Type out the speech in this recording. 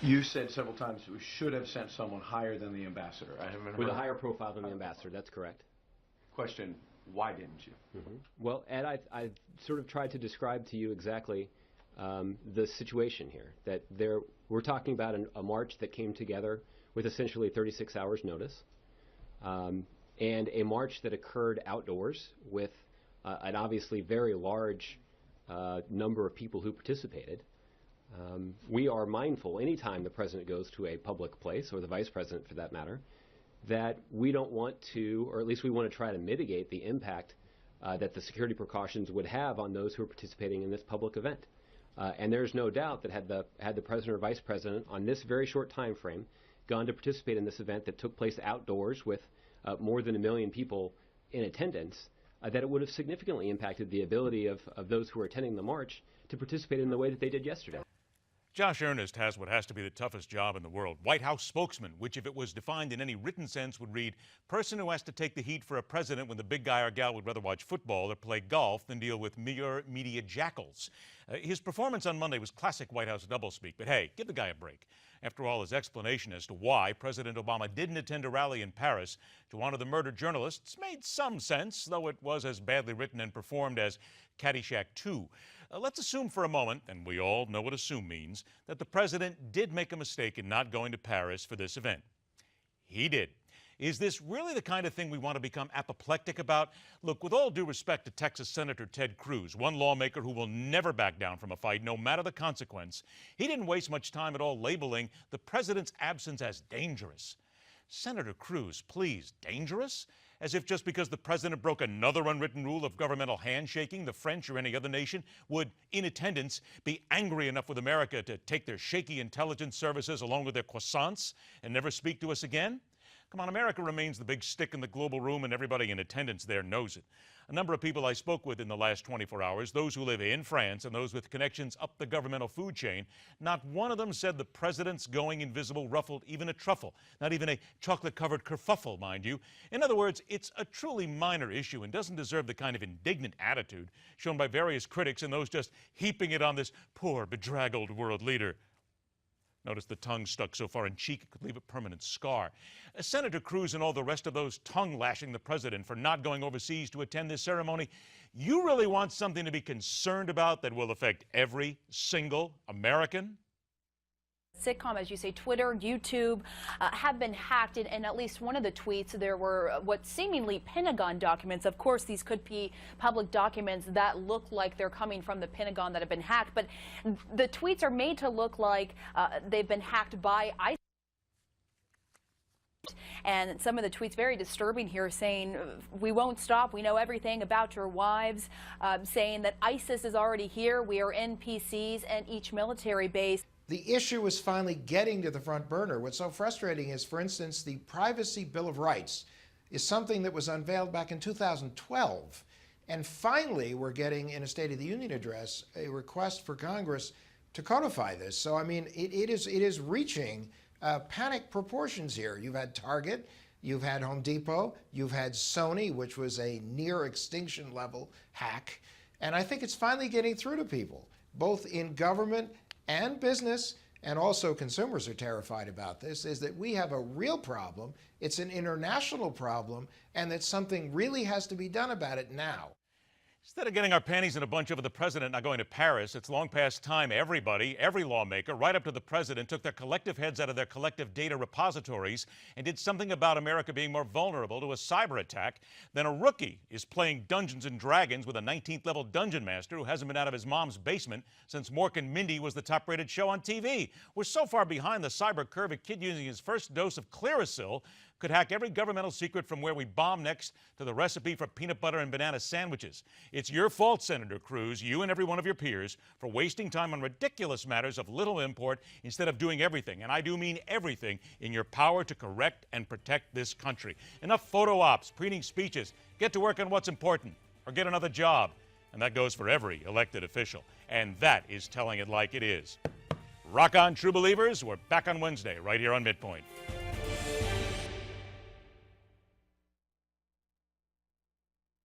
You said several times we should have sent someone higher than the ambassador. I haven't heard. With a higher profile than the ambassador, that's correct. Question, why didn't you? Well, Ed, I've sort of tried to describe to you exactly the situation here. That we're talking about a march that came together with essentially 36 hours notice, and a march that occurred outdoors with an obviously very large number of people who participated. We are mindful, anytime the president goes to a public place, or the vice president for that matter, that we don't want to, or at least we want to try to mitigate the impact that the security precautions would have on those who are participating in this public event. And there's no doubt that had the president or vice president on this very short time frame gone to participate in this event that took place outdoors with more than 1 million people in attendance, that it would have significantly impacted the ability of those who were attending the march to participate in the way that they did yesterday. Josh Earnest has what has to be the toughest job in the world, White House spokesman, which if it was defined in any written sense would read, person who has to take the heat for a president when the big guy or gal would rather watch football or play golf than deal with mere media jackals. His performance on Monday was classic White House doublespeak, but hey, give the guy a break. After all, his explanation as to why President Obama didn't attend a rally in Paris to honor the murdered journalists made some sense, though it was as badly written and performed as Caddyshack 2. Let's assume for a moment, and we all know what assume means, that the president did make a mistake in not going to Paris for this event. He did. Is this really the kind of thing we want to become apoplectic about? Look, with all due respect to Texas Senator Ted Cruz, one lawmaker who will never back down from a fight, no matter the consequence, he didn't waste much time at all labeling the president's absence as dangerous. Senator Cruz, please, dangerous? As if just because the president broke another unwritten rule of governmental handshaking, the French or any other nation would, in attendance, be angry enough with America to take their shaky intelligence services along with their croissants and never speak to us again? Come on, America remains the big stick in the global room, and everybody in attendance there knows it. A number of people I spoke with in the last 24 hours, those who live in France and those with connections up the governmental food chain, not one of them said the president's going invisible ruffled even a truffle, not even a chocolate-covered kerfuffle, mind you. In other words, it's a truly minor issue and doesn't deserve the kind of indignant attitude shown by various critics and those just heaping it on this poor, bedraggled world leader. Notice the tongue stuck so far in cheek it could leave a permanent scar. Senator Cruz and all the rest of those tongue-lashing the president for not going overseas to attend this ceremony, you really want something to be concerned about that will affect every single American? Sitcom, as you say, Twitter, YouTube have been hacked. In at least one of the tweets, there were what seemingly Pentagon documents. Of course, these could be public documents that look like they're coming from the Pentagon that have been hacked. But the tweets are made to look like they've been hacked by ISIS. And some of the tweets very disturbing here, saying, we won't stop, we know everything about your wives, saying that ISIS is already here, we are NPCs in each military base. The issue is finally getting to the front burner. What's so frustrating is, for instance, the Privacy Bill of Rights is something that was unveiled back in 2012. And finally, we're getting, in a State of the Union address, a request for Congress to codify this. So, I mean, it is reaching panic proportions here. You've had Target, you've had Home Depot, you've had Sony, which was a near extinction level hack. And I think it's finally getting through to people, both in government and business, and also consumers are terrified about this, is that we have a real problem, it's an international problem, and that something really has to be done about it now. Instead of getting our panties in a bunch over the president not going to Paris, it's long past time everybody, every lawmaker, right up to the president, took their collective heads out of their collective data repositories and did something about America being more vulnerable to a cyber attack than a rookie is playing Dungeons and Dragons with a 19th level dungeon master who hasn't been out of his mom's basement since Mork and Mindy was the top rated show on TV. We're so far behind the cyber curve, a kid using his first dose of Clearasil could hack every governmental secret from where we bomb next to the recipe for peanut butter and banana sandwiches. It's your fault, Senator Cruz, you and every one of your peers, for wasting time on ridiculous matters of little import instead of doing everything, and I do mean everything, in your power to correct and protect this country. Enough photo ops, preening speeches. Get to work on what's important, or get another job. And that goes for every elected official. And that is telling it like it is. Rock on, true believers. We're back on Wednesday, right here on MidPoint.